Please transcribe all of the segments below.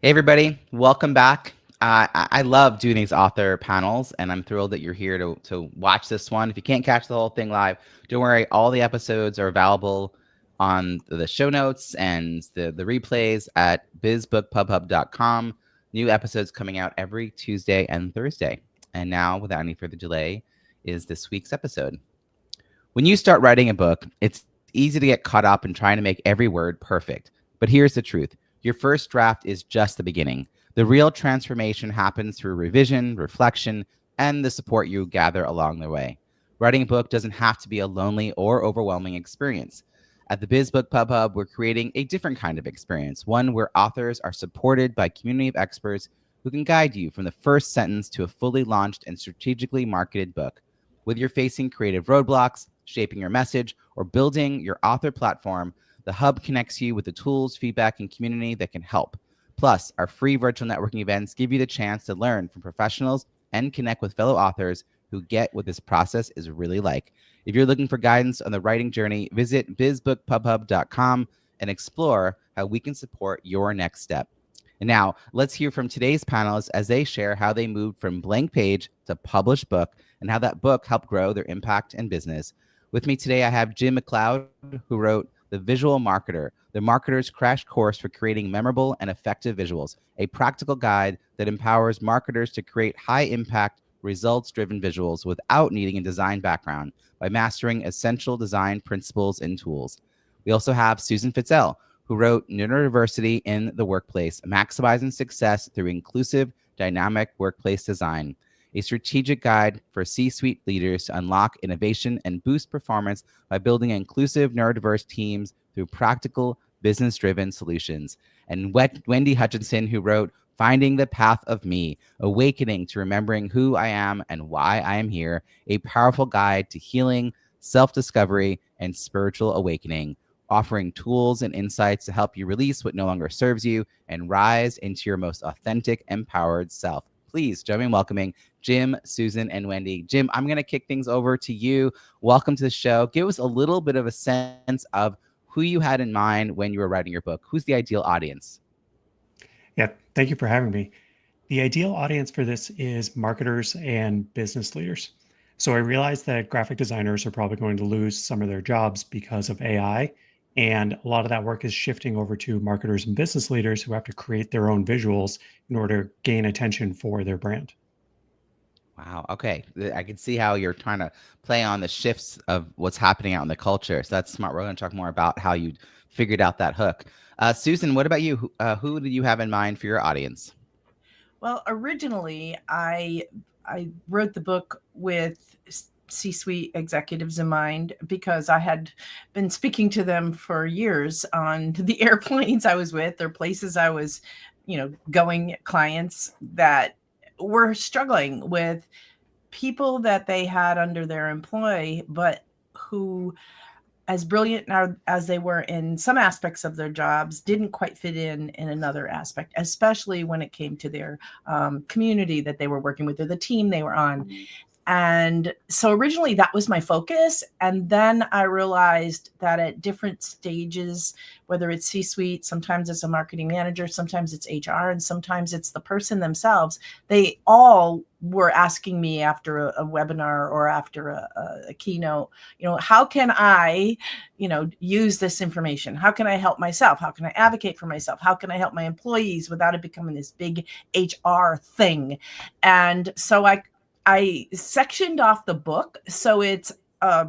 Hey, everybody. Welcome back. I love doing these author panels, and I'm thrilled that you're here to watch this one. If you can't catch the whole thing live, don't worry. All the episodes are available on the show notes and the replays at bizbookpubhub.com. New episodes coming out every Tuesday and Thursday. And now, without any further delay, is this week's episode. When you start writing a book, it's easy to get caught up in trying to make every word perfect. But here's the truth. Your first draft is just the beginning. The real transformation happens through revision, reflection, and the support you gather along the way. Writing a book doesn't have to be a lonely or overwhelming experience. At the Biz Book Pub Hub, we're creating a different kind of experience, one where authors are supported by a community of experts who can guide you from the first sentence to a fully launched and strategically marketed book. Whether you're facing creative roadblocks, shaping your message, or building your author platform, the Hub connects you with the tools, feedback, and community that can help. Plus, our free virtual networking events give you the chance to learn from professionals and connect with fellow authors who get what this process is really like. If you're looking for guidance on the writing journey, visit bizbookpubhub.com and explore how we can support your next step. And now, let's hear from today's panelists as they share how they moved from blank page to published book and how that book helped grow their impact and business. With me today, I have Jim McCleod, who wrote The Visual Marketer, the marketer's crash course for creating memorable and effective visuals, a practical guide that empowers marketers to create high-impact, results-driven visuals without needing a design background by mastering essential design principles and tools. We also have Susan Fitzell, who wrote Neurodiversity in the Workplace, Maximizing Success Through Inclusive, Dynamic Workplace Design, a strategic guide for C-suite leaders to unlock innovation and boost performance by building inclusive, neurodiverse teams through practical, business-driven solutions. And Wendy Hutchinson, who wrote Finding the Path of Me, Awakening to Remembering Who I Am and Why I Am Here, a powerful guide to healing, self-discovery, and spiritual awakening, offering tools and insights to help you release what no longer serves you and rise into your most authentic, empowered self. Please join me in welcoming Jim, Susan, and Wendy. Jim, I'm going to kick things over to you. Welcome to the show. Give us a little bit of a sense of who you had in mind when you were writing your book. Who's the ideal audience? Yeah, thank you for having me. The ideal audience for this is marketers and business leaders. So I realized that graphic designers are probably going to lose some of their jobs because of AI. And a lot of that work is shifting over to marketers and business leaders who have to create their own visuals in order to gain attention for their brand. Wow. Okay. I can see how you're trying to play on the shifts of what's happening out in the culture. So that's smart. We're going to talk more about how you figured out that hook. Susan, what about you? Who did you have in mind for your audience? Well, originally, I wrote the book with C-suite executives in mind because I had been speaking to them for years on the airplanes I was with or places I was, going, clients that were struggling with people that they had under their employ, but who, as brilliant as they were in some aspects of their jobs, didn't quite fit in another aspect, especially when it came to their community that they were working with or the team they were on. And so originally that was my focus. And then I realized that at different stages, whether it's C-suite, sometimes it's a marketing manager, sometimes it's HR, and sometimes it's the person themselves, they all were asking me after a webinar or after a keynote, how can I, use this information? How can I help myself? How can I advocate for myself? How can I help my employees without it becoming this big HR thing? And so I sectioned off the book, so it's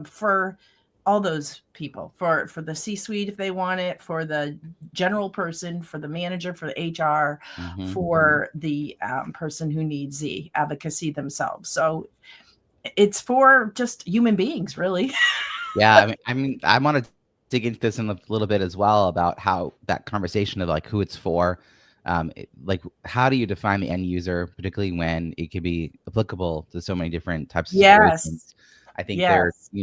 for all those people, for the C-suite if they want it, for the general person, for the manager, for the HR, for the person who needs the advocacy themselves. So it's for just human beings, really. Yeah, I want to dig into this in a little bit as well about how that conversation of like who it's for. Like, how do you define the end user, particularly when it could be applicable to so many different types of situations? I think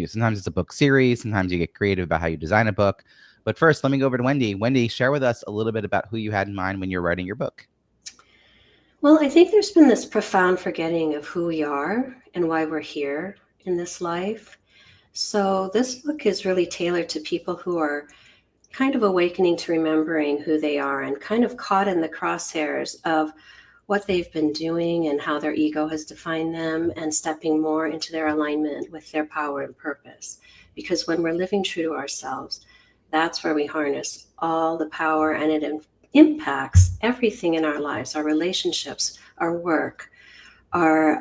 sometimes it's a book series, sometimes you get creative about how you design a book. But first, let me go over to Wendy. Wendy, share with us a little bit about who you had in mind when you're writing your book. Well, I think there's been this profound forgetting of who we are and why we're here in this life. So this book is really tailored to people who are kind of awakening to remembering who they are and kind of caught in the crosshairs of what they've been doing and how their ego has defined them, and stepping more into their alignment with their power and purpose. Because when we're living true to ourselves, that's where we harness all the power, and it impacts everything in our lives, our relationships, our work, our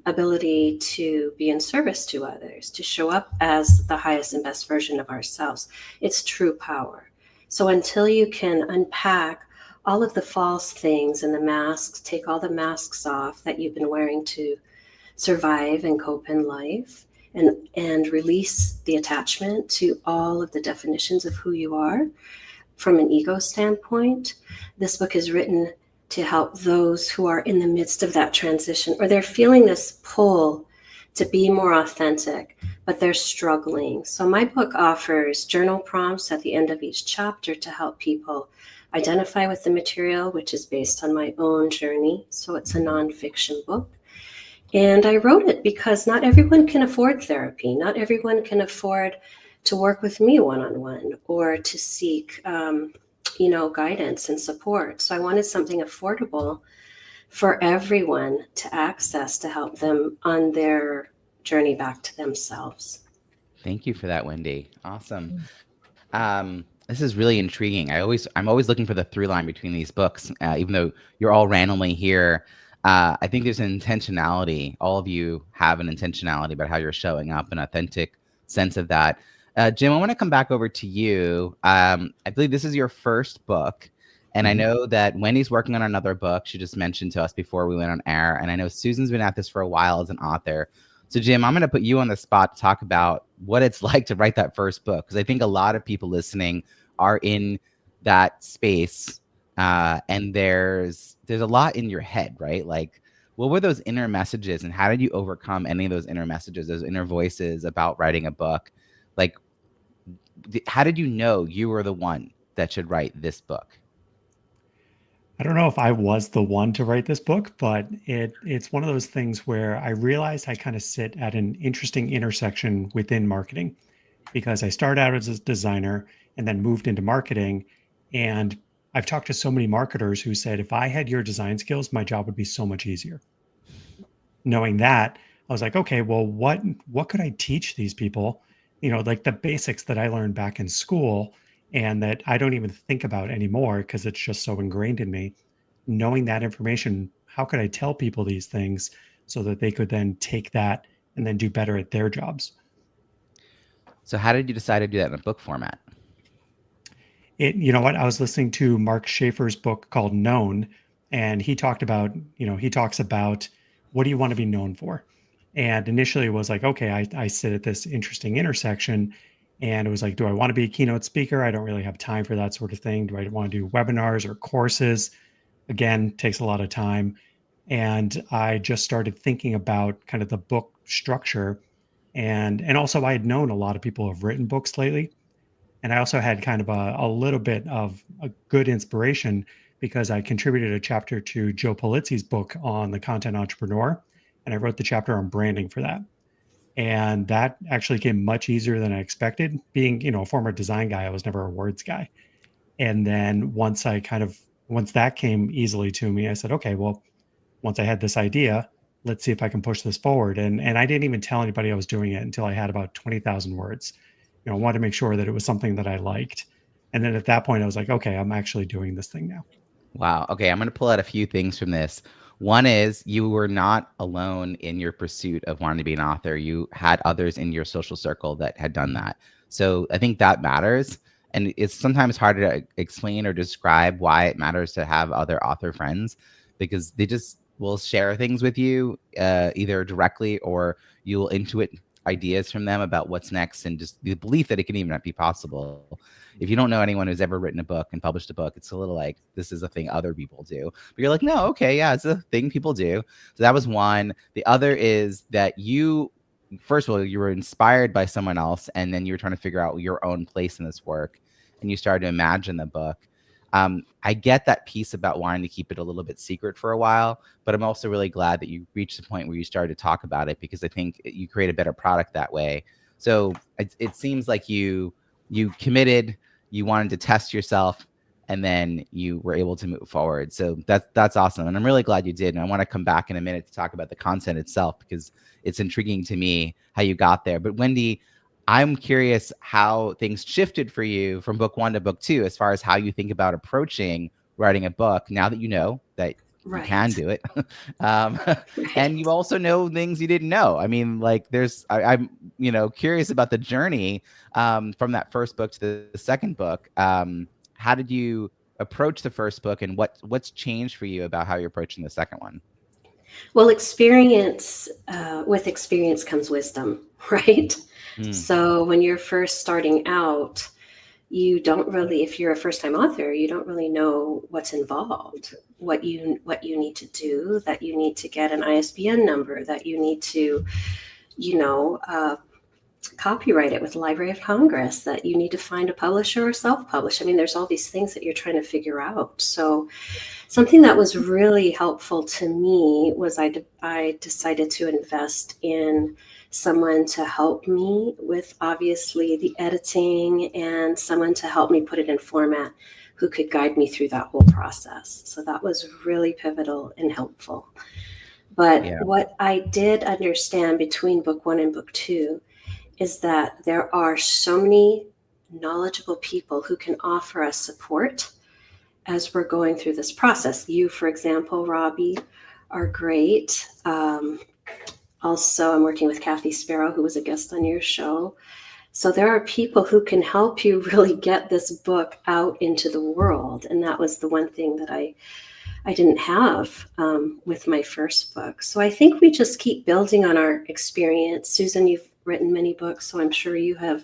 ability to be in service to others, to show up as the highest and best version of ourselves. It's true power. So until you can unpack all of the false things and the masks, take all the masks off that you've been wearing to survive and cope in life, and release the attachment to all of the definitions of who you are from an ego standpoint, this book is written to help those who are in the midst of that transition, or they're feeling this pull to be more authentic, but they're struggling. So my book offers journal prompts at the end of each chapter to help people identify with the material, which is based on my own journey. So it's a nonfiction book. And I wrote it because not everyone can afford therapy. Not everyone can afford to work with me one-on-one or to seek, guidance and support. So I wanted something affordable for everyone to access to help them on their journey back to themselves. Thank you for that, Wendy. Awesome. This is really intriguing. I'm always looking for the through line between these books, even though you're all randomly here. I think there's an intentionality. All of you have an intentionality about how you're showing up, an authentic sense of that. Jim, I want to come back over to you. I believe this is your first book, and I know that Wendy's working on another book. She just mentioned to us before we went on air, and I know Susan's been at this for a while as an author. So, Jim, I'm going to put you on the spot to talk about what it's like to write that first book, because I think a lot of people listening are in that space, and there's a lot in your head, right? Like, what were those inner messages, and how did you overcome any of those inner messages, those inner voices about writing a book? Like, how did you know you were the one that should write this book? I don't know if I was the one to write this book, but it's one of those things where I realized I kind of sit at an interesting intersection within marketing, because I started out as a designer and then moved into marketing. And I've talked to so many marketers who said, if I had your design skills, my job would be so much easier. Knowing that, I was like, okay, well, what could I teach these people? Like the basics that I learned back in school and that I don't even think about anymore because it's just so ingrained in me. Knowing that information, how could I tell people these things so that they could then take that and then do better at their jobs? So how did you decide to do that in a book format? You know what? I was listening to Mark Schaefer's book called Known, and he talks about what do you want to be known for? And initially it was like, okay, I sit at this interesting intersection, and it was like, do I want to be a keynote speaker? I don't really have time for that sort of thing. Do I want to do webinars or courses? Again, takes a lot of time. And I just started thinking about kind of the book structure. And also I had known a lot of people have written books lately. And I also had kind of a little bit of a good inspiration because I contributed a chapter to Joe Polizzi's book on the content entrepreneur. And I wrote the chapter on branding for that. And that actually came much easier than I expected. Being, a former design guy, I was never a words guy. And then once that came easily to me, I said, okay, well, once I had this idea, let's see if I can push this forward. And I didn't even tell anybody I was doing it until I had about 20,000 words. I wanted to make sure that it was something that I liked. And then at that point, I was like, okay, I'm actually doing this thing now. Wow. Okay, I'm going to pull out a few things from this. One is you were not alone in your pursuit of wanting to be an author. You had others in your social circle that had done that. So I think that matters. And it's sometimes harder to explain or describe why it matters to have other author friends, because they just will share things with you either directly, or you'll intuit ideas from them about what's next, and just the belief that it can even be possible. If you don't know anyone who's ever written a book and published a book, it's a little like, this is a thing other people do. But you're like, no, okay, yeah, it's a thing people do. So that was one. The other is that you, first of all, you were inspired by someone else, and then you were trying to figure out your own place in this work, and you started to imagine the book. I get that piece about wanting to keep it a little bit secret for a while, but I'm also really glad that you reached the point where you started to talk about it, because I think you create a better product that way. So it seems like you committed, you wanted to test yourself, and then you were able to move forward. So that's awesome. And I'm really glad you did. And I want to come back in a minute to talk about the content itself, because it's intriguing to me how you got there. But Wendy, I'm curious how things shifted for you from book 1 to book 2, as far as how you think about approaching writing a book now that you know that you can do it. And you also know things you didn't know. I mean, like I'm curious about the journey from that first book to the second book. How did you approach the first book, and what's changed for you about how you're approaching the second one? Well, experience, with experience comes wisdom, right? So when you're first starting out, you don't really, if you're a first-time author, you don't really know what's involved, what you need to do, that you need to get an ISBN number, that you need to, copyright it with the Library of Congress, that you need to find a publisher or self-publish. I mean, there's all these things that you're trying to figure out. So something that was really helpful to me was I decided to invest in someone to help me with, obviously, the editing, and someone to help me put it in format who could guide me through that whole process. So that was really pivotal and helpful. But what I did understand between book 1 and book 2 is that there are so many knowledgeable people who can offer us support as we're going through this process. You, for example, Robbie, are great. Also, I'm working with Kathy Sparrow, who was a guest on your show. So there are people who can help you really get this book out into the world. And that was the one thing that I didn't have with my first book. So I think we just keep building on our experience. Susan, you've written many books, so I'm sure you have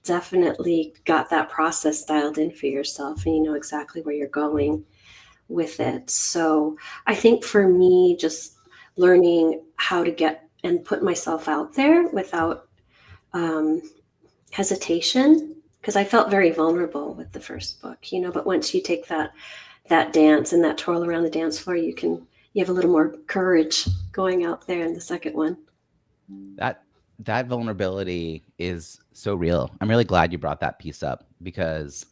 definitely got that process dialed in for yourself, and you know exactly where you're going with it. So I think for me, just learning how to get and put myself out there without hesitation, because I felt very vulnerable with the first book, but once you take that dance and that twirl around the dance floor, you have a little more courage going out there in the second one. That vulnerability is so real. I'm really glad you brought that piece up, because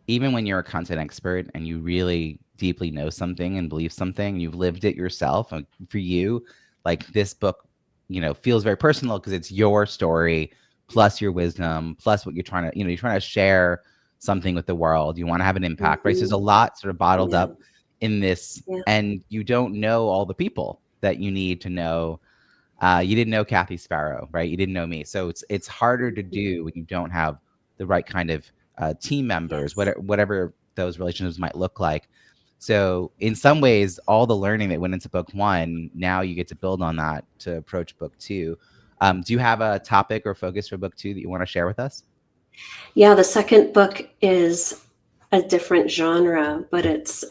even when you're a content expert and you really deeply know something and believe something, you've lived it yourself. For you, like, this book, feels very personal because it's your story plus your wisdom plus what you're trying to share something with the world. You want to have an impact, right? So there's a lot sort of bottled up in this, and you don't know all the people that you need to know. You didn't know Kathy Sparrow, right? You didn't know me. So it's harder to do when you don't have the right kind of team members, whatever those relationships might look like. So in some ways, all the learning that went into book 1, now you get to build on that to approach book 2. Do you have a topic or focus for book 2 that you want to share with us? Yeah, the second book is a different genre, but it's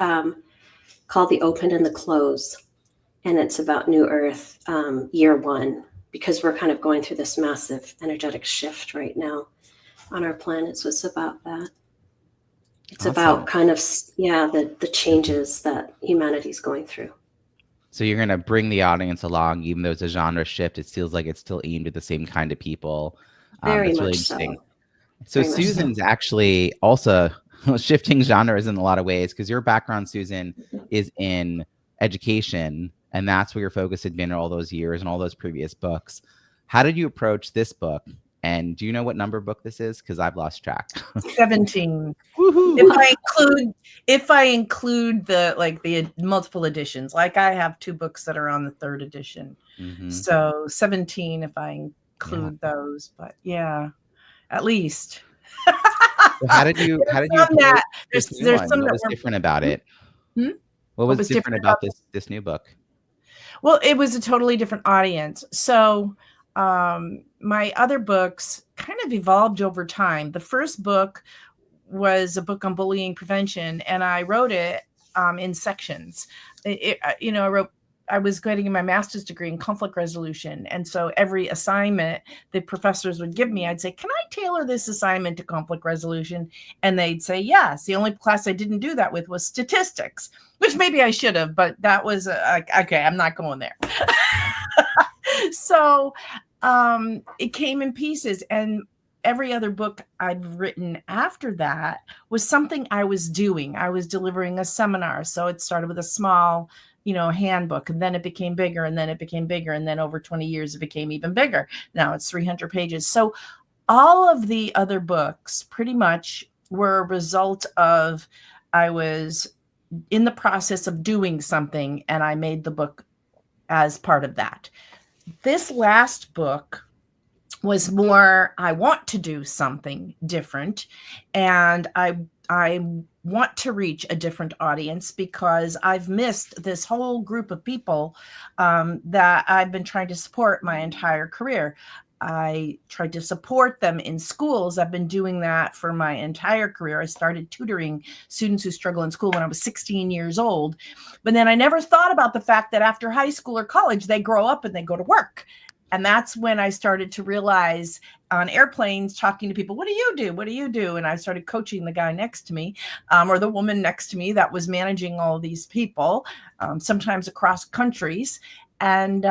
called The Open and the Close. And it's about New Earth, year 1, because we're kind of going through this massive energetic shift right now on our planet. So it's about that. It's awesome. About kind of, the changes that humanity is going through. So you're going to bring the audience along, even though it's a genre shift. It feels like it's still aimed at the same kind of people. Very that's much really interesting. So. So Susan's actually also shifting genres in a lot of ways, because your background, Susan, is in education, and that's where your focus had been all those years and all those previous books. How did you approach this book? And do you know what number book this is? Because I've lost track. 17. Woohoo! If I include the multiple editions, like I have 2 books that are on the 3rd edition. Mm-hmm. So 17 if I include those, but at least. So how did you that? There's some what was different about it? What was different about this new book? Well, it was a totally different audience. So my other books kind of evolved over time. The first book was a book on bullying prevention, and I wrote it in sections. I was getting my master's degree in conflict resolution. And so every assignment the professors would give me, I'd say, can I tailor this assignment to conflict resolution? And they'd say, yes. The only class I didn't do that with was statistics, which maybe I should have, but that was, okay, I'm not going there. So it came in pieces. And every other book I've written after that was something I was doing. I was delivering a seminar. So it started with a small, handbook, and then it became bigger, and then it became bigger. And then over 20 years, it became even bigger. Now it's 300 pages. So all of the other books pretty much were a result of, I was in the process of doing something, and I made the book as part of that. This last book was more, I want to do something different, and I want to reach a different audience, because I've missed this whole group of people that I've been trying to support my entire career. I tried to support them in schools. I've been doing that for my entire career. I started tutoring students who struggle in school when I was 16 years old. But then I never thought about the fact that after high school or college, they grow up and they go to work. And that's when I started to realize, on airplanes, talking to people, what do you do? What do you do? And I started coaching the guy next to me, or the woman next to me that was managing all these people, sometimes across countries. And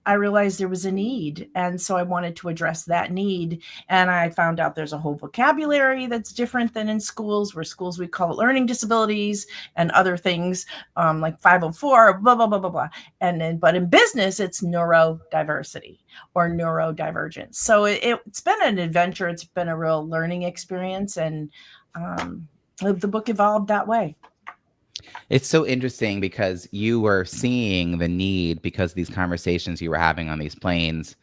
I realized there was a need. And so I wanted to address that need. And I found out there's a whole vocabulary that's different than in schools, where schools, we call it learning disabilities and other things, like 504, blah, blah, blah, blah, blah. But in business, it's neurodiversity or neurodivergence. So it's been an adventure. It's been a real learning experience. And the book evolved that way. It's so interesting because you were seeing the need because of these conversations you were having on these planes,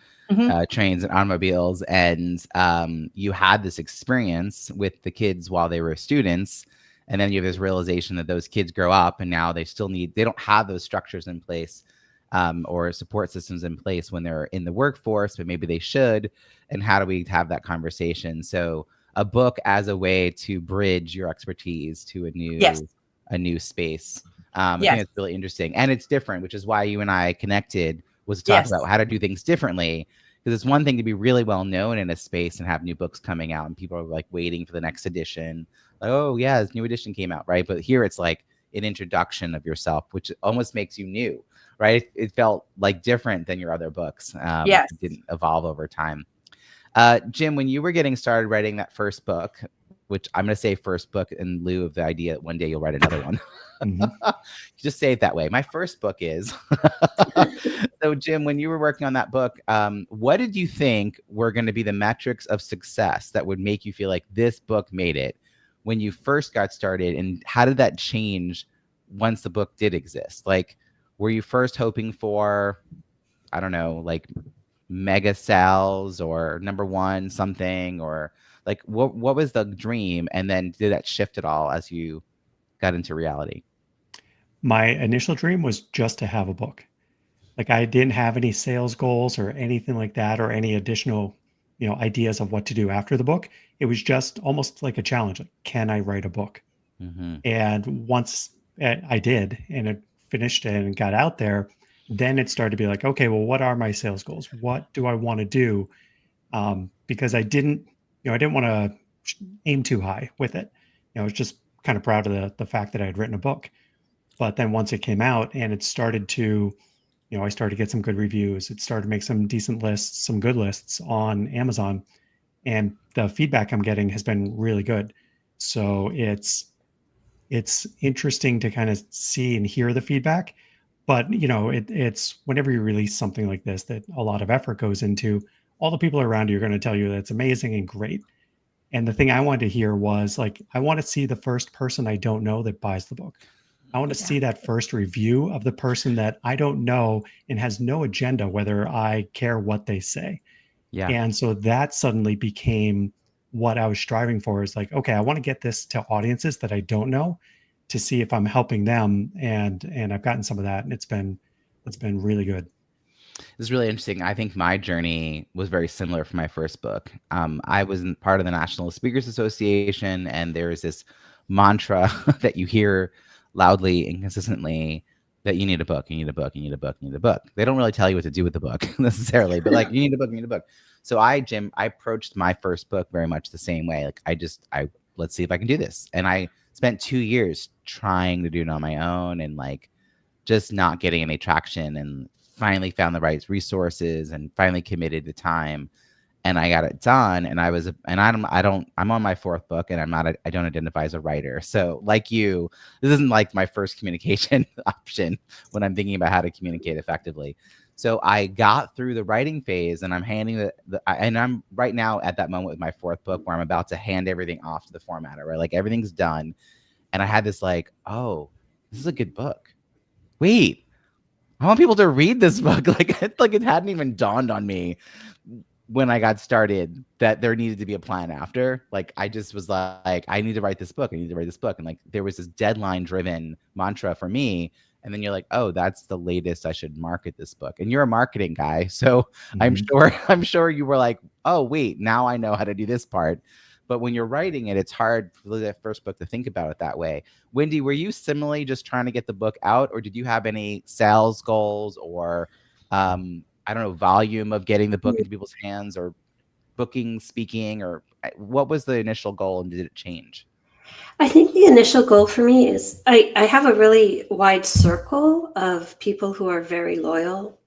trains, and automobiles. And you had this experience with the kids while they were students. And then you have this realization that those kids grow up and now they don't have those structures in place or support systems in place when they're in the workforce, but maybe they should. And how do we have that conversation? So a book as a way to bridge your expertise to a new space. I think it's really interesting, and it's different, which is why you and I connected, was to talk about how to do things differently. Because it's one thing to be really well known in a space and have new books coming out and people are like waiting for the next edition, like, oh yeah, this new edition came out, right? But here it's like an introduction of yourself, which almost makes you new, right? It felt like different than your other books. It didn't evolve over time. Jim, when you were getting started writing that first book, which I'm going to say first book in lieu of the idea that one day you'll write another one. Just say it that way. My first book is. So Jim, when you were working on that book, what did you think were going to be the metrics of success that would make you feel like this book made it when you first got started? And how did that change once the book did exist? Like, were you first hoping for, I don't know, like mega sales or number one something, or like what was the dream? And then did that shift at all as you got into reality? My initial dream was just to have a book. Like, I didn't have any sales goals or anything like that, or any additional, ideas of what to do after the book. It was just almost like a challenge. Like, can I write a book? And once I did, and it finished and got out there, then it started to be like, okay, well, what are my sales goals? What do I want to do? Because I didn't want to aim too high with it. I was just kind of proud of the fact that I had written a book. But then once it came out and it started to, I started to get some good reviews. It started to make some decent lists, some good lists on Amazon. And the feedback I'm getting has been really good. So it's interesting to kind of see and hear the feedback. But, it's whenever you release something like this that a lot of effort goes into, all the people around you are going to tell you that's amazing and great. And the thing I wanted to hear was, like, I want to see the first person I don't know that buys the book. I want to see that first review of the person that I don't know and has no agenda whether I care what they say. Yeah. And so that suddenly became what I was striving for, is like, okay, I want to get this to audiences that I don't know to see if I'm helping them. And I've gotten some of that, and it's been really good. This is really interesting. I think my journey was very similar for my first book. I was part of the National Speakers Association, and there's this mantra that you hear loudly and consistently that you need a book, you need a book, you need a book, you need a book. They don't really tell you what to do with the book necessarily, but like, you need a book, you need a book. So Jim, I approached my first book very much the same way. Like, let's see if I can do this. And I spent 2 years trying to do it on my own and like just not getting any traction, and finally found the right resources and finally committed the time. and I got it done. And I'm on my 4th book, and I don't identify as a writer. So like you, this isn't like my first communication option when I'm thinking about how to communicate effectively. So I got through the writing phase, and I'm handing and I'm right now at that moment with my 4th book where I'm about to hand everything off to the formatter, right? Like everything's done. And I had this like, oh, this is a good book. Wait, I want people to read this book. Like it hadn't even dawned on me when I got started that there needed to be a plan after. Like I just was like, I need to write this book. I need to write this book. And like there was this deadline driven mantra for me. And then you're like, oh, that's the latest I should market this book. And you're a marketing guy. So I'm sure you were like, oh, wait, now I know how to do this part. But when you're writing it, it's hard for the first book to think about it that way. Wendy, were you similarly just trying to get the book out, or did you have any sales goals or, I don't know, volume of getting the book into people's hands, or booking, speaking, or what was the initial goal, and did it change? I think the initial goal for me is I have a really wide circle of people who are very loyal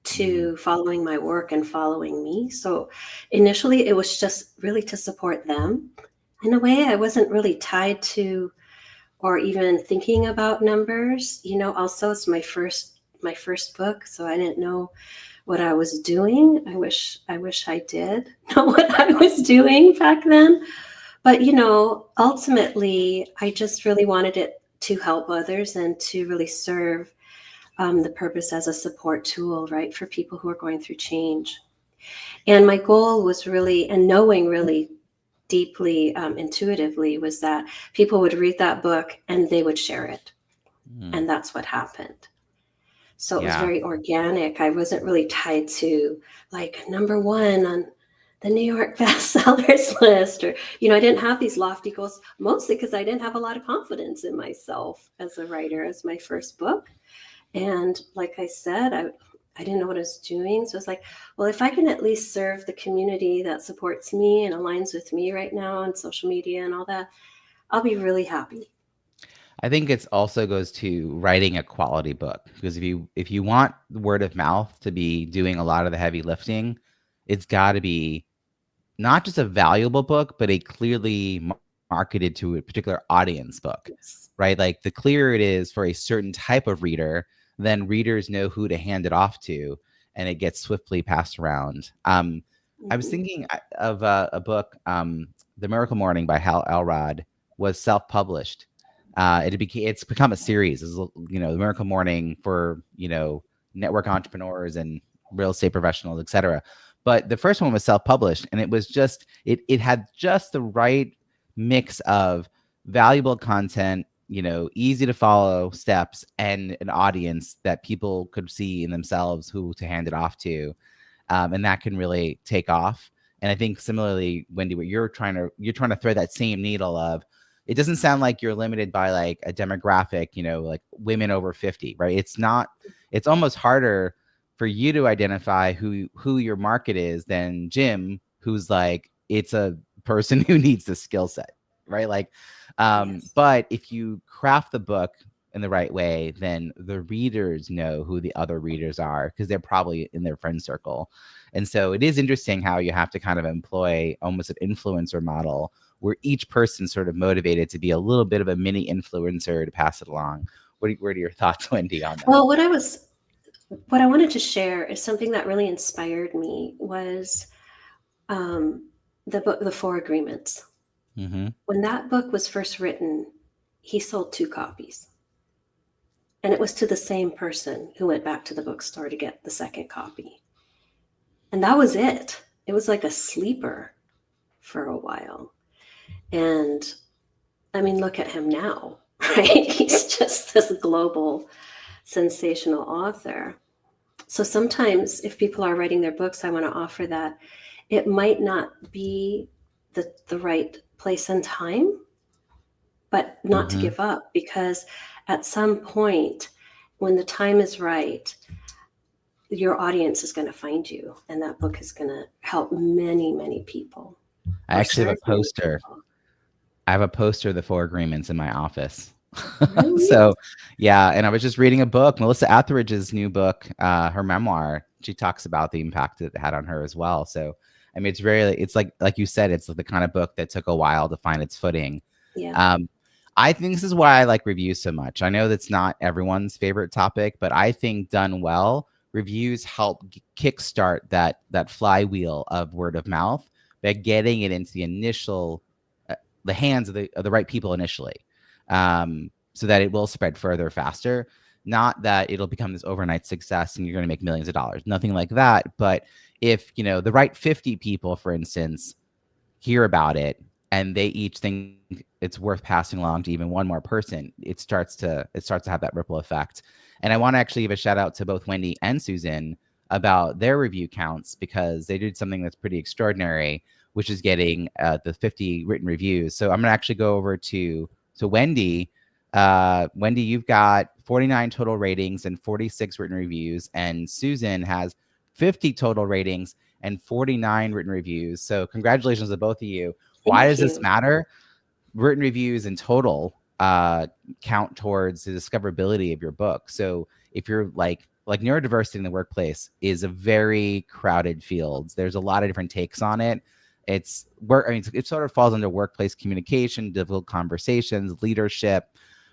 to following my work and following me. So initially it was just really to support them. In a way, I wasn't really tied to or even thinking about numbers. Also it's my first book, so I didn't know what I was doing. I wish I did know what I was doing back then. But, ultimately, I just really wanted it to help others and to really serve the purpose as a support tool, right, for people who are going through change. And my goal was really, and knowing really deeply, intuitively, was that people would read that book and they would share it. And that's what happened. So it was very organic. I wasn't really tied to like #1 on the New York bestsellers list, or, I didn't have these lofty goals, mostly because I didn't have a lot of confidence in myself as a writer, as my first book. And like I said, I didn't know what I was doing. So it's like, well, if I can at least serve the community that supports me and aligns with me right now on social media and all that, I'll be really happy. I think it also goes to writing a quality book, because if you want word of mouth to be doing a lot of the heavy lifting, it's got to be not just a valuable book, but a clearly marketed to a particular audience book, right? Like the clearer it is for a certain type of reader, then readers know who to hand it off to, and it gets swiftly passed around. I was thinking of a book, The Miracle Morning by Hal Elrod, was self-published. It's become a series. It's, The Miracle Morning for, network entrepreneurs and real estate professionals, et cetera. But the first one was self-published, and it was just, it had just the right mix of valuable content, easy to follow steps, and an audience that people could see in themselves who to hand it off to. And that can really take off. And I think similarly, Wendy, what you're trying to thread that same needle of, it doesn't sound like you're limited by like a demographic, like women over 50, right? It's almost harder for you to identify who your market is than Jim, who's like, it's a person who needs the skill set, right? Like, yes. But if you craft the book in the right way, then the readers know who the other readers are, because they're probably in their friend circle. And so it is interesting how you have to kind of employ almost an influencer model, where each person's sort of motivated to be a little bit of a mini influencer to pass it along. What are your thoughts, Wendy, on that? Well, what I wanted to share is something that really inspired me was the book, The 4 Agreements. Mm-hmm. When that book was first written, he sold 2 copies. And it was to the same person who went back to the bookstore to get the second copy. And that was it. It was like a sleeper for a while. And I mean, look at him now, right? He's just this global, sensational author. So sometimes if people are writing their books, I want to offer that it might not be the right place and time, but not to give up, because at some point when the time is right, your audience is going to find you, and that book is going to help many, many people. I actually have a poster. I have a poster of the 4 Agreements in my office. Really? So, yeah. And I was just reading a book, Melissa Etheridge's new book, her memoir. She talks about the impact that it had on her as well. So I mean, it's like you said, it's the kind of book that took a while to find its footing. Yeah. I think this is why I like reviews so much. I know that's not everyone's favorite topic, but I think done well, reviews help kickstart that flywheel of word of mouth by getting it into the hands of the right people initially, so that it will spread further faster. Not that it'll become this overnight success and you're going to make millions of dollars. Nothing like that. But if the right 50 people, for instance, hear about it and they each think it's worth passing along to even one more person, it starts to have that ripple effect. And I want to actually give a shout out to both Wendy and Susan about their review counts, because they did something that's pretty extraordinary, which is getting the 50 written reviews. So I'm going to actually go over to Wendy. Wendy, you've got 49 total ratings and 46 written reviews, and Susan has 50 total ratings and 49 written reviews. So congratulations to both of you. Why does this matter? Written reviews in total count towards the discoverability of your book. So if you're like neurodiversity in the workplace is a very crowded field. There's a lot of different takes on it. It sort of falls under workplace communication, difficult conversations, leadership,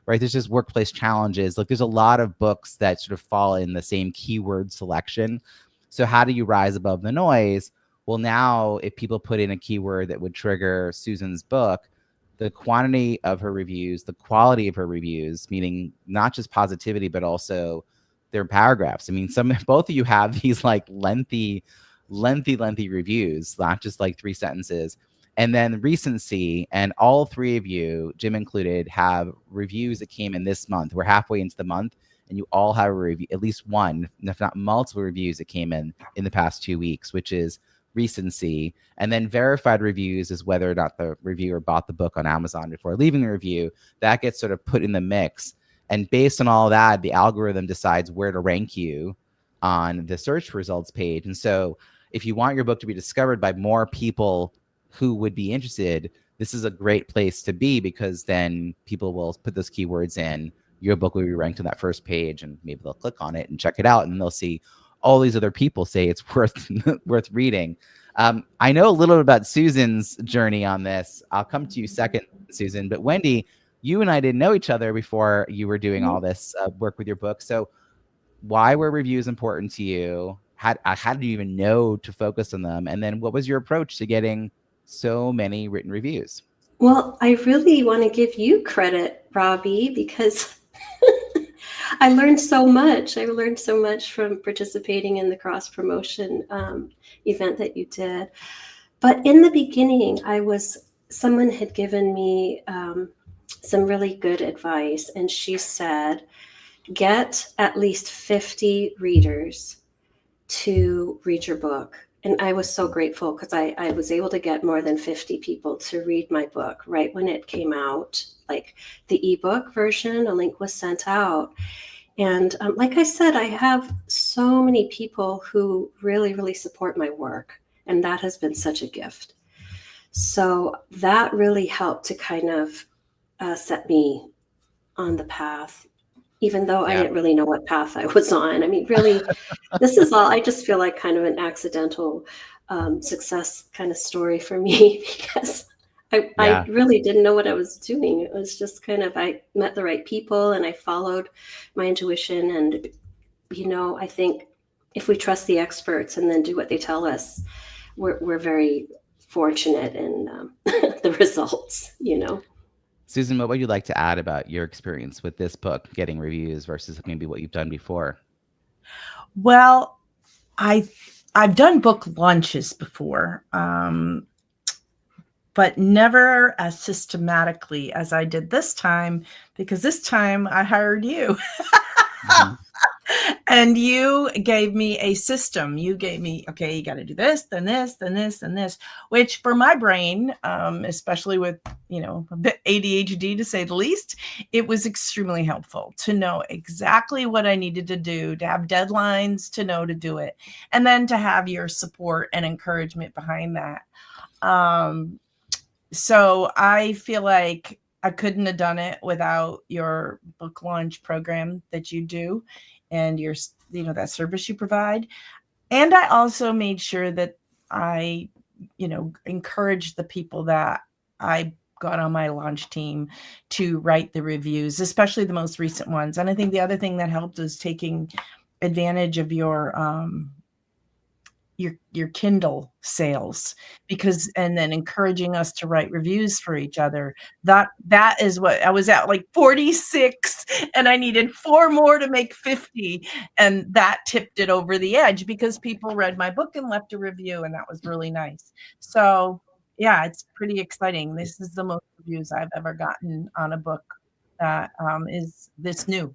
right? There's just workplace challenges. Like there's a lot of books that sort of fall in the same keyword selection. So how do you rise above the noise? Well, now if people put in a keyword that would trigger Susan's book, the quantity of her reviews, the quality of her reviews, meaning not just positivity, but also their paragraphs. I mean, both of you have these like lengthy reviews, not just like 3 sentences. And then recency, and all 3 of you, Jim included, have reviews that came in this month. We're halfway into the month, and you all have a review, at least one, if not multiple reviews that came in the past 2 weeks, which is recency. And then verified reviews is whether or not the reviewer bought the book on Amazon before leaving the review. That gets sort of put in the mix. And based on all that, the algorithm decides where to rank you on the search results page. And so if you want your book to be discovered by more people who would be interested, this is a great place to be, because then people will put those keywords in. Your book will be ranked on that first page, and maybe they'll click on it and check it out, and they'll see all these other people say it's worth reading. I know a little bit about Susan's journey on this. I'll come to you second, Susan. But Wendy, you and I didn't know each other before you were doing all this work with your book. So why were reviews important to you? How did you even know to focus on them? And then what was your approach to getting so many written reviews? Well, I really want to give you credit, Robbie, because I learned so much. I learned so much from participating in the cross promotion event that you did. But in the beginning, someone had given me some really good advice, and she said, get at least 50 readers to read your book. And I was so grateful, because I was able to get more than 50 people to read my book right when it came out. Like the ebook version, a link was sent out. And like I said, I have so many people who really, really support my work. And that has been such a gift. So that really helped to kind of set me on the path, even though I didn't really know what path I was on. I mean, really, this is all, I just feel like kind of an accidental success kind of story for me, because I really didn't know what I was doing. It was just kind of, I met the right people and I followed my intuition. And, I think if we trust the experts and then do what they tell us, we're very fortunate in the results, Susan, what would you like to add about your experience with this book, getting reviews versus maybe what you've done before? Well, I've done book launches before, but never as systematically as I did this time, because this time I hired you. Mm-hmm. And you gave me a system. You gave me, okay, you got to do this, then this, then this, and this, which for my brain, especially with, a bit ADHD to say the least, it was extremely helpful to know exactly what I needed to do, to have deadlines, to know to do it, and then to have your support and encouragement behind that. So I feel like I couldn't have done it without your book launch program that you do, and that service you provide. And I also made sure that I encourage the people that I got on my launch team to write the reviews, especially the most recent ones. And I think the other thing that helped was taking advantage of your Kindle sales, and then encouraging us to write reviews for each other. That is what I was at, like 46, and I needed 4 more to make 50. And that tipped it over the edge because people read my book and left a review, and that was really nice. So yeah, it's pretty exciting. This is the most reviews I've ever gotten on a book that is this new.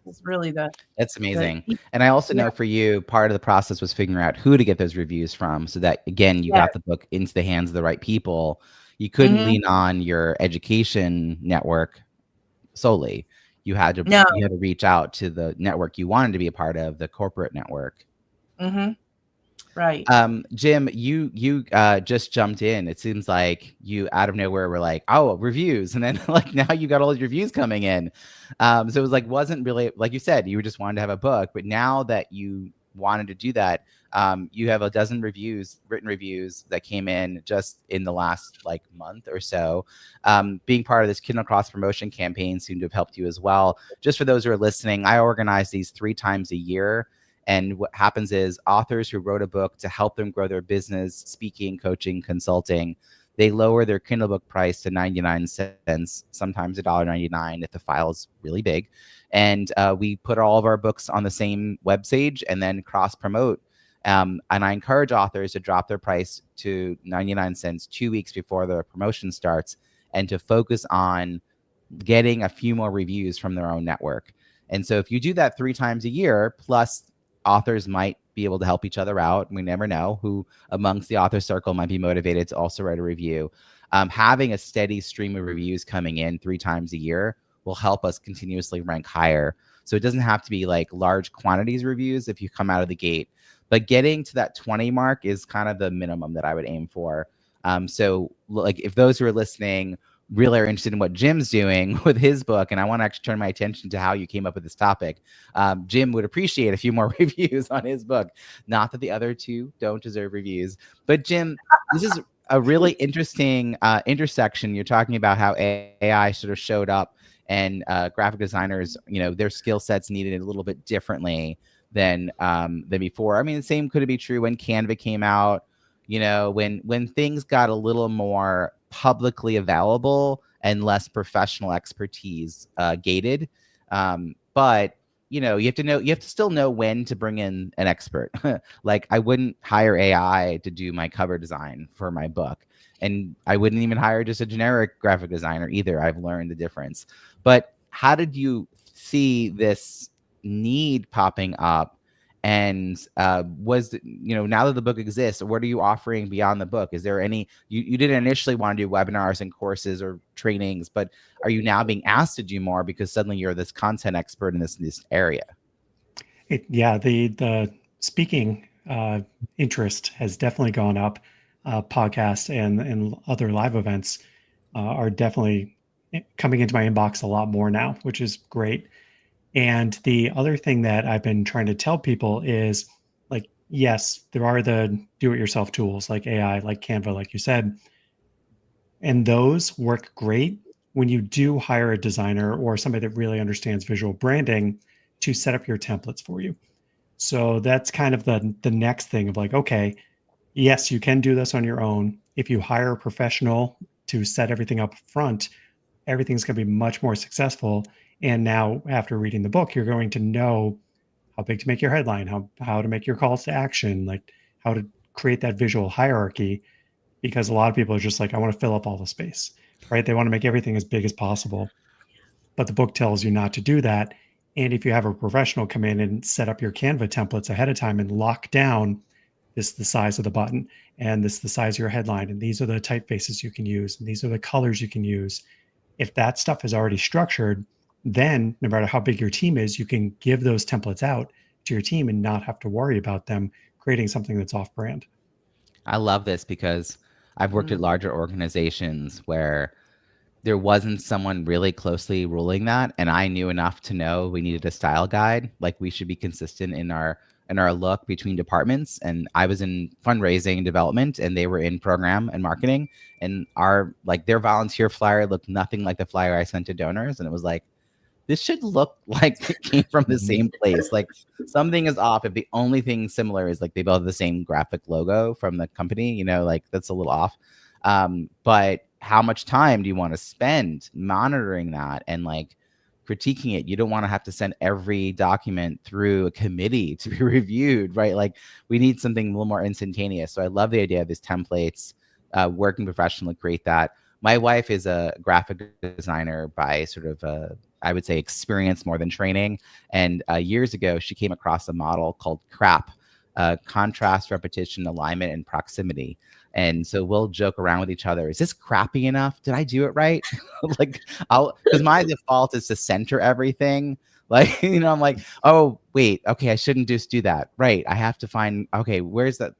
It's really That's amazing. And I also know for you, part of the process was figuring out who to get those reviews from, so that again, you got the book into the hands of the right people. You couldn't lean on your education network solely. You had to reach out to the network you wanted to be a part of, the corporate network. Right. Jim, you just jumped in. It seems like you out of nowhere were like, oh, reviews. And then like now you got all these reviews coming in. So it was like, wasn't really, like you said, you just wanted to have a book, but now that you wanted to do that, you have a dozen written reviews that came in just in the last like month or so. Being part of this Kindle cross promotion campaign seemed to have helped you as well. Just for those who are listening, I organize these 3 times a year. And what happens is authors who wrote a book to help them grow their business, speaking, coaching, consulting, they lower their Kindle book price to 99 cents, sometimes $1.99 if the file is really big. And we put all of our books on the same webpage and then cross promote. And I encourage authors to drop their price to 99 cents 2 weeks before the promotion starts and to focus on getting a few more reviews from their own network. And so if you do that 3 times a year, plus authors might be able to help each other out. We never know who amongst the author circle might be motivated to also write a review. Having a steady stream of reviews coming in 3 times a year will help us continuously rank higher. So it doesn't have to be like large quantities of reviews if you come out of the gate, but getting to that 20 mark is kind of the minimum that I would aim for. So like if those who are listening really are interested in what Jim's doing with his book, and I want to actually turn my attention to how you came up with this topic, Jim would appreciate a few more reviews on his book. Not that the other 2 don't deserve reviews, but Jim, this is a really interesting intersection. You're talking about how AI sort of showed up and graphic designers, their skill sets needed it a little bit differently than before. I mean, the same could be true when Canva came out, when things got a little more publicly available and less professional expertise gated. But you have to still know when to bring in an expert. Like I wouldn't hire AI to do my cover design for my book. And I wouldn't even hire just a generic graphic designer either. I've learned the difference. But how did you see this need popping up? And now that the book exists, what are you offering beyond the book? Is there any, you didn't initially want to do webinars and courses or trainings, but are you now being asked to do more because suddenly you're this content expert in this area? The speaking interest has definitely gone up. Podcasts and other live events are definitely coming into my inbox a lot more now, which is great. And the other thing that I've been trying to tell people is, like, yes, there are the do-it-yourself tools like AI, like Canva, like you said, and those work great when you do hire a designer or somebody that really understands visual branding to set up your templates for you. So that's kind of the next thing of like, okay, yes, you can do this on your own. If you hire a professional to set everything up front, everything's going to be much more successful. And now after reading the book, you're going to know how big to make your headline, how to make your calls to action, like how to create that visual hierarchy, because a lot of people are just like, I want to fill up all the space, right? They want to make everything as big as possible. But the book tells you not to do that. And if you have a professional come in and set up your Canva templates ahead of time and lock down, this is the size of the button, and this is the size of your headline, and these are the typefaces you can use, and these are the colors you can use. If that stuff is already structured, then no matter how big your team is, you can give those templates out to your team and not have to worry about them creating something that's off brand. I love this because I've worked at larger organizations where there wasn't someone really closely ruling that. And I knew enough to know we needed a style guide. Like we should be consistent in our and our look between departments. And I was in fundraising and development, and they were in program and marketing. And their volunteer flyer looked nothing like the flyer I sent to donors. And it was like, this should look like it came from the same place. Like something is off if the only thing similar is like they both have the same graphic logo from the company, like that's a little off. But how much time do you want to spend monitoring that and like critiquing it? You don't want to have to send every document through a committee to be reviewed, right? Like we need something a little more instantaneous. So I love the idea of these templates, working professionally create that. My wife is a graphic designer by sort of I would say experience more than training. And years ago, she came across a model called CRAP, contrast, repetition, alignment, and proximity. And so we'll joke around with each other. Is this crappy enough? Did I do it right? Because my default is to center everything. Like, I'm like, oh, wait, okay, I shouldn't just do that. Right. I have to find, okay, where's that,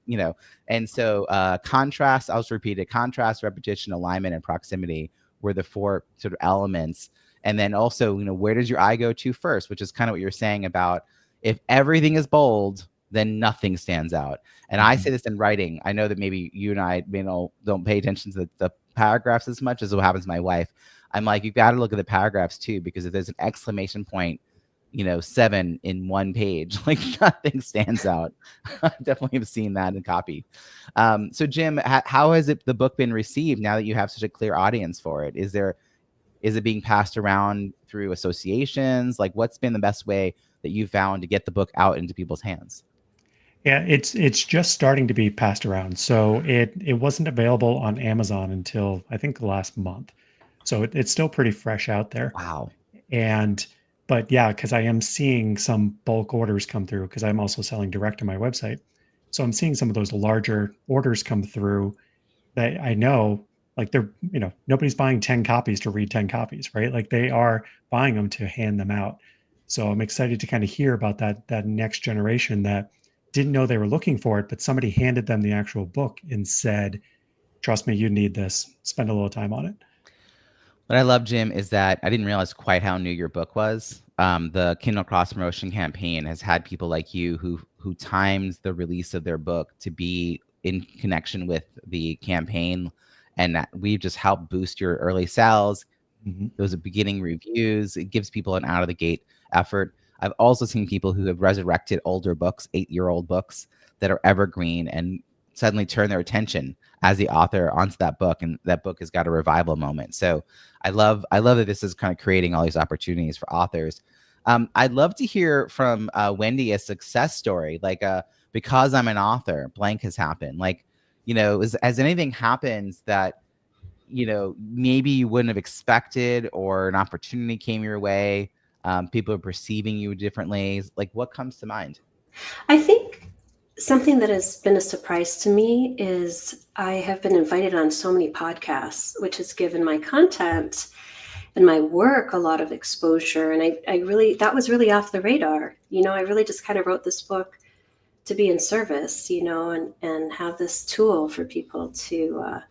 And so contrast, I'll just repeat it, contrast, repetition, alignment, and proximity were the four sort of elements. And then also, where does your eye go to first, which is kind of what you're saying about if everything is bold, then nothing stands out. And I say this in writing. I know that maybe you and I don't pay attention to the paragraphs as much as what happens to my wife. I'm like, you've got to look at the paragraphs too, because if there's an exclamation point, 7 in one page, like nothing stands out. I definitely have seen that in copy. So Jim, how has the book been received now that you have such a clear audience for it? Is it being passed around through associations? Like what's been the best way that you found to get the book out into people's hands? Yeah, it's just starting to be passed around. So it wasn't available on Amazon until I think last month. So it's still pretty fresh out there. Wow. But yeah, because I am seeing some bulk orders come through because I'm also selling direct to my website. So I'm seeing some of those larger orders come through that I know, like they're, nobody's buying 10 copies to read 10 copies, right? Like they are buying them to hand them out. So I'm excited to kind of hear about that next generation that didn't know they were looking for it, but somebody handed them the actual book and said, trust me, you need this, spend a little time on it. What I love, Jim, is that I didn't realize quite how new your book was. The Kindle Cross Promotion campaign has had people like you who timed the release of their book to be in connection with the campaign, and that we've just helped boost your early sales. Those are beginning reviews. It gives people an out of the gate effort. I've also seen people who have resurrected older books, 8-year-old books that are evergreen, and suddenly turn their attention as the author onto that book, and that book has got a revival moment. So I love that this is kind of creating all these opportunities for authors. I'd love to hear from Wendy a success story, like because I'm an author, blank has happened. Like, as anything happens that, maybe you wouldn't have expected, or an opportunity came your way, people are perceiving you differently. Like what comes to mind? I think something that has been a surprise to me is I have been invited on so many podcasts, which has given my content and my work a lot of exposure. And that was really off the radar. I really just kind of wrote this book to be in service, and have this tool for people to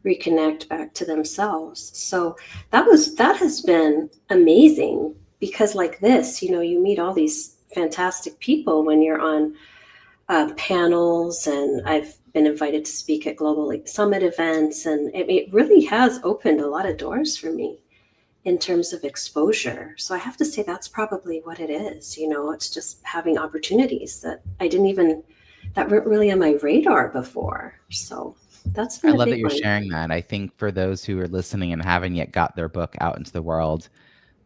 reconnect back to themselves. So that has been amazing, because like this, you meet all these fantastic people when you're on panels, and I've been invited to speak at Global Summit events, and it really has opened a lot of doors for me in terms of exposure. So I have to say that's probably what it is. It's just having opportunities that weren't really on my radar before. So that's been I love that you're one. sharing that. I think for those who are listening and haven't yet got their book out into the world,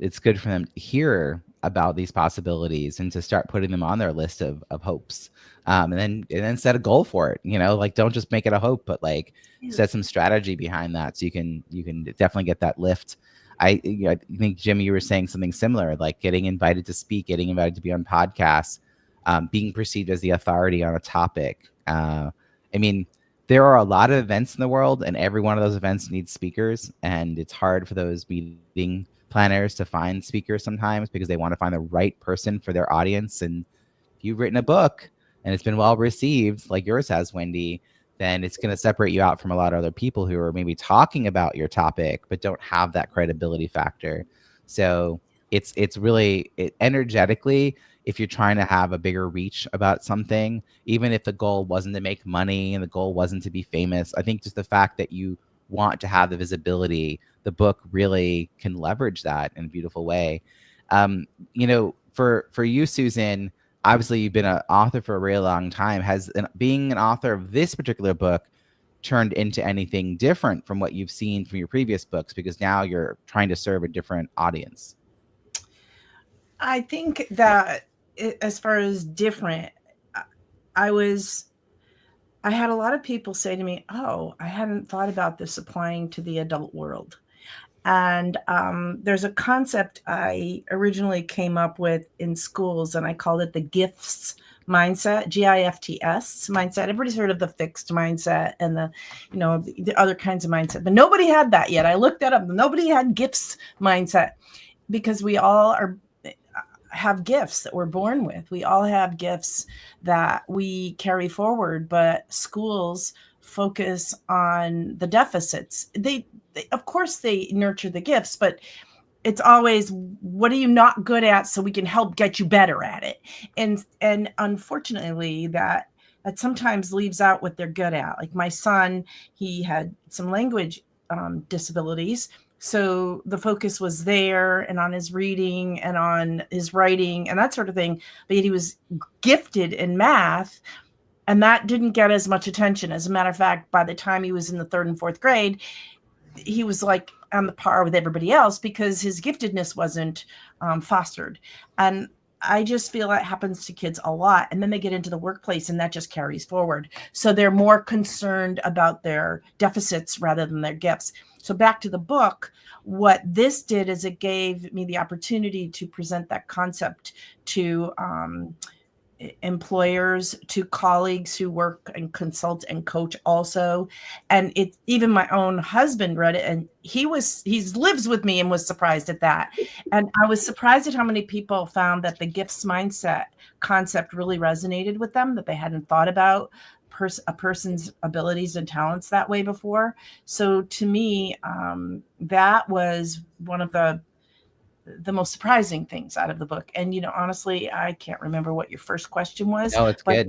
it's good for them to hear about these possibilities and to start putting them on their list of hopes. And then set a goal for it. Like don't just make it a hope, but set some strategy behind that, so you can definitely get that lift. I think, Jim, you were saying something similar, like getting invited to speak, getting invited to be on podcasts, being perceived as the authority on a topic. There are a lot of events in the world, and every one of those events needs speakers, and it's hard for those meeting planners to find speakers sometimes because they want to find the right person for their audience. And if you've written a book and it's been well received, like yours has, Wendy, then it's going to separate you out from a lot of other people who are maybe talking about your topic but don't have that credibility factor. So it's really energetically, if you're trying to have a bigger reach about something, even if the goal wasn't to make money and the goal wasn't to be famous, I think just the fact that you want to have the visibility, the book really can leverage that in a beautiful way. For you, Susan, obviously you've been an author for a really long time. Has being an author of this particular book turned into anything different from what you've seen from your previous books, because now you're trying to serve a different audience? I think that as far as different, I had a lot of people say to me, "Oh, I hadn't thought about this applying to the adult world." And there's a concept I originally came up with in schools, and I called it the GIFTS mindset, GIFTS mindset. Everybody's heard of the fixed mindset and the other kinds of mindset, but nobody had that yet. I looked that up. Nobody had GIFTS mindset, because we all have gifts that we're born with. We all have gifts that we carry forward, but schools focus on the deficits. They of course they nurture the gifts, but it's always, what are you not good at so we can help get you better at it? And unfortunately that sometimes leaves out what they're good at. Like my son, he had some language disabilities. So the focus was there and on his reading and on his writing and that sort of thing. But yet he was gifted in math, and that didn't get as much attention. As a matter of fact, by the time he was in the 3rd and 4th grade, he was like on the par with everybody else because his giftedness wasn't fostered. And I just feel that happens to kids a lot. And then they get into the workplace and that just carries forward. So they're more concerned about their deficits rather than their gifts. So back to the book, what this did is it gave me the opportunity to present that concept to employers, to colleagues who work and consult and coach also. And it, even my own husband read it, and he lives with me and was surprised at that. And I was surprised at how many people found that the gifts mindset concept really resonated with them, that they hadn't thought about a person's abilities and talents that way before. So to me, that was one of the most surprising things out of the book. And, honestly, I can't remember what your first question was. No, it's good.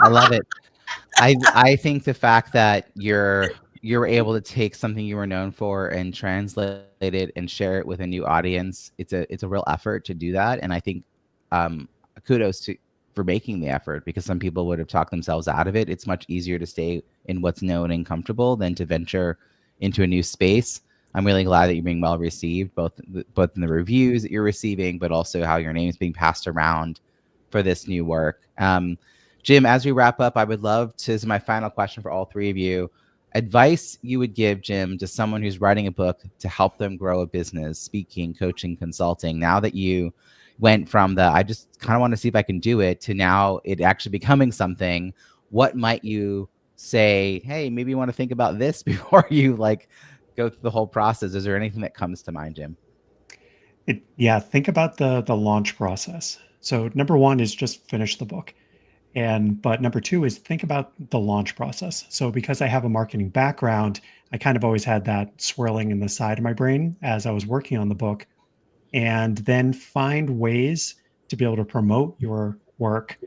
I love it. I think the fact that you're able to take something you were known for and translate it and share it with a new audience, it's a real effort to do that. And I think kudos for making the effort, because some people would have talked themselves out of it. It's much easier to stay in what's known and comfortable than to venture into a new space. I'm really glad that you're being well received, both in the reviews that you're receiving, but also how your name is being passed around for this new work. Jim, as we wrap up, I would love to, this is my final question for all three of you, advice you would give, Jim, to someone who's writing a book to help them grow a business, speaking, coaching, consulting. Now that you went from I just kind of want to see if I can do it, to now it actually becoming something, what might you say, hey, maybe you want to think about this before you go through the whole process? Is there anything that comes to mind, Jim? Think about the launch process. So number one is just finish the book. But number two is think about the launch process. So because I have a marketing background, I kind of always had that swirling in the side of my brain as I was working on the book. And then find ways to be able to promote your work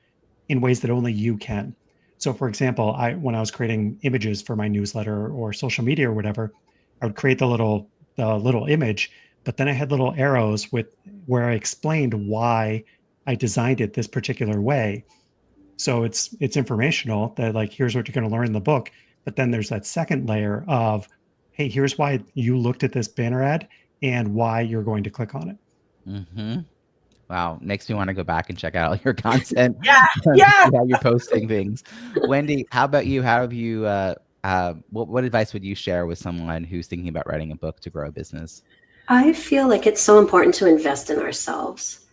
in ways that only you can. So for example, when I was creating images for my newsletter or social media or whatever, I would create the little image, but then I had little arrows where I explained why I designed it this particular way. So it's informational that here's what you're going to learn in the book. But then there's that second layer of, hey, here's why you looked at this banner ad and why you're going to click on it. Mm-hmm. Wow. Makes me want to go back and check out all your content. Yeah. How you're posting things. Wendy, how about you? How have you, what advice would you share with someone who's thinking about writing a book to grow a business? I feel like it's so important to invest in ourselves.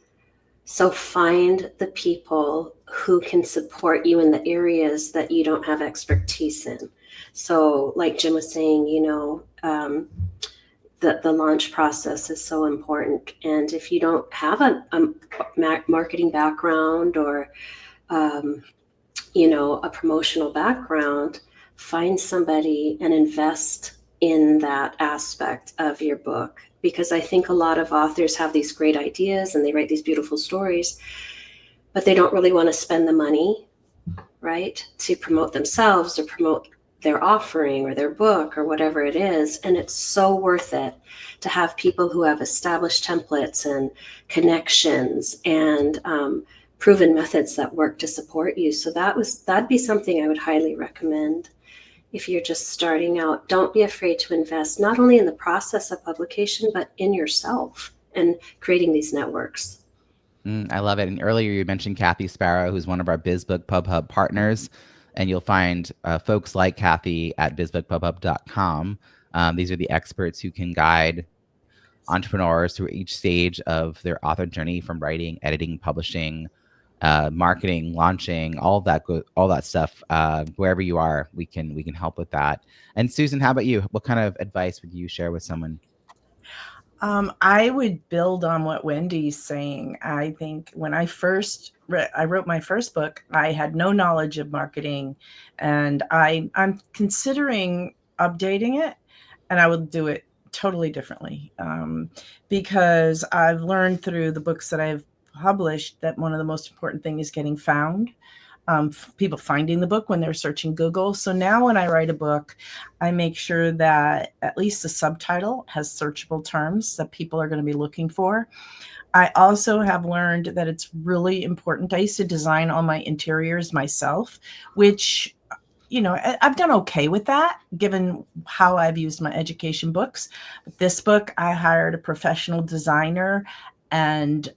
So find the people who can support you in the areas that you don't have expertise in. So like Jim was saying, the launch process is so important. And if you don't have a marketing background or, a promotional background, find somebody and invest in that aspect of your book, because I think a lot of authors have these great ideas and they write these beautiful stories, but they don't really want to spend the money, right, to promote themselves or promote their offering or their book or whatever it is. And it's so worth it to have people who have established templates and connections and proven methods that work to support you. So that'd be something I would highly recommend. If you're just starting out, don't be afraid to invest not only in the process of publication, but in yourself and creating these networks. I love it. And earlier you mentioned Kathy Sparrow, who's one of our Biz Book Pub Hub partners. And you'll find folks like Kathy at bizbookpubhub.com. These are the experts who can guide entrepreneurs through each stage of their author journey, from writing, editing, publishing, marketing, launching, all that stuff. Wherever you are, we can help with that. And Susan, how about you? What kind of advice would you share with someone? I would build on what Wendy's saying. I think when I wrote my first book, I had no knowledge of marketing, and I'm considering updating it, and I will do it totally differently, because I've learned through the books that I've published that one of the most important things is getting found. People finding the book when they're searching Google. So now when I write a book, I make sure that at least the subtitle has searchable terms that people are going to be looking for. I also have learned that it's really important. I used to design all my interiors myself, which, I've done okay with that given how I've used my education books. But this book, I hired a professional designer and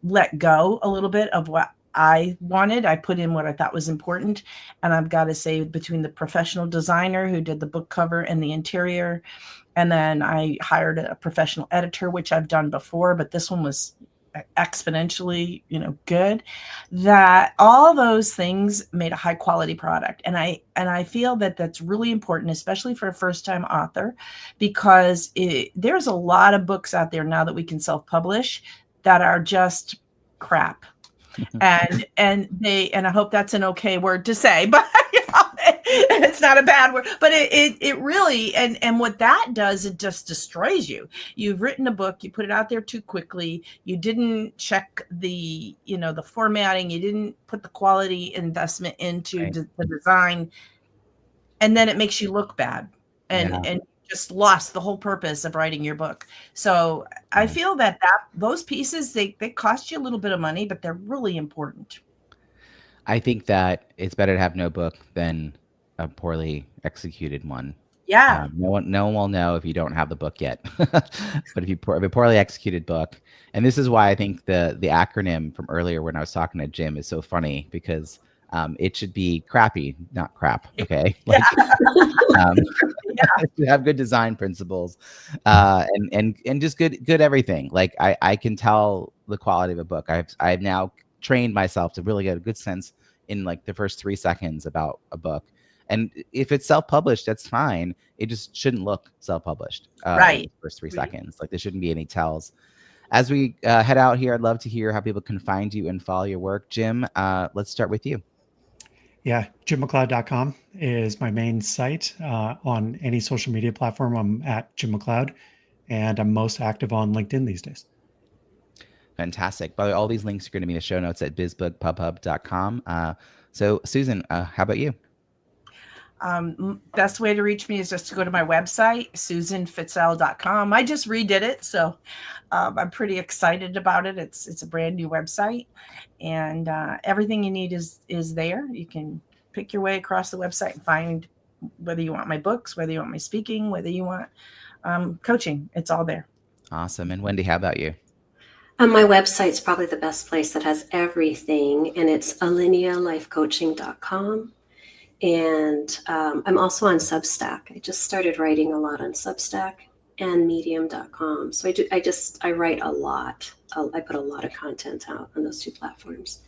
let go a little bit of what I wanted. I put in what I thought was important. And I've got to say, between the professional designer who did the book cover and the interior, and then I hired a professional editor, which I've done before, but this one was exponentially, good, that all those things made a high quality product. And I feel that that's really important, especially for a first time author, because there's a lot of books out there now that we can self-publish that are just crap. and I hope that's an okay word to say, but it's not a bad word, but it really, and what that does, it just destroys you. You've written a book, you put it out there too quickly, you didn't check the formatting, you didn't put the quality investment into the design, and then it makes you look bad, and just lost the whole purpose of writing your book. So I feel that those pieces, they cost you a little bit of money, but they're really important. I think that it's better to have no book than a poorly executed one. Yeah. No one will know if you don't have the book yet. But if you have a poorly executed book, and this is why I think the acronym from earlier when I was talking to Jim is so funny, because it should be crappy, not crap. Okay. To have good design principles, and just good everything. Like I can tell the quality of a book. I've now trained myself to really get a good sense in like the first 3 seconds about a book. And if it's self-published, that's fine. It just shouldn't look self-published. Right. In the first 3 seconds. Like there shouldn't be any tells. As we head out here, I'd love to hear how people can find you and follow your work. Jim, let's start with you. Yeah, jimmccleod.com is my main site. On any social media platform, I'm at Jim McCleod, and I'm most active on LinkedIn these days. Fantastic. By the way, all these links are going to be in the show notes at bizbookpubhub.com. So Susan, how about you? Best way to reach me is just to go to my website, susanfitzell.com. I just redid it, so I'm pretty excited about it. It's a brand new website, and everything you need is there. You can pick your way across the website and find whether you want my books, whether you want my speaking, whether you want coaching. It's all there. Awesome. And Wendy, how about you? My website's probably the best place that has everything, and it's alinealifecoaching.com. And I'm also on Substack. I just started writing a lot on Substack and medium.com. So I write a lot. I put a lot of content out on those two platforms.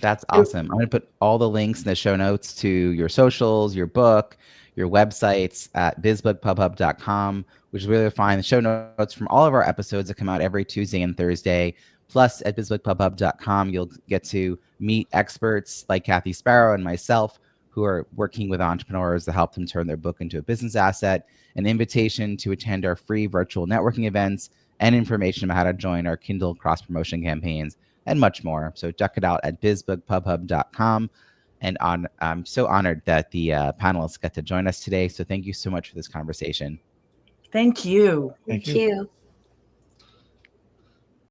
That's awesome. I'm going to put all the links in the show notes to your socials, your book, your websites at bizbookpubhub.com, which is where you'll find the show notes from all of our episodes that come out every Tuesday and Thursday. Plus, at bizbookpubhub.com, you'll get to meet experts like Kathy Sparrow and myself, who are working with entrepreneurs to help them turn their book into a business asset, an invitation to attend our free virtual networking events, and information about how to join our Kindle cross-promotion campaigns, and much more. So check it out at bizbookpubhub.com. And I'm so honored that the panelists got to join us today. So thank you so much for this conversation. Thank you. Thank you.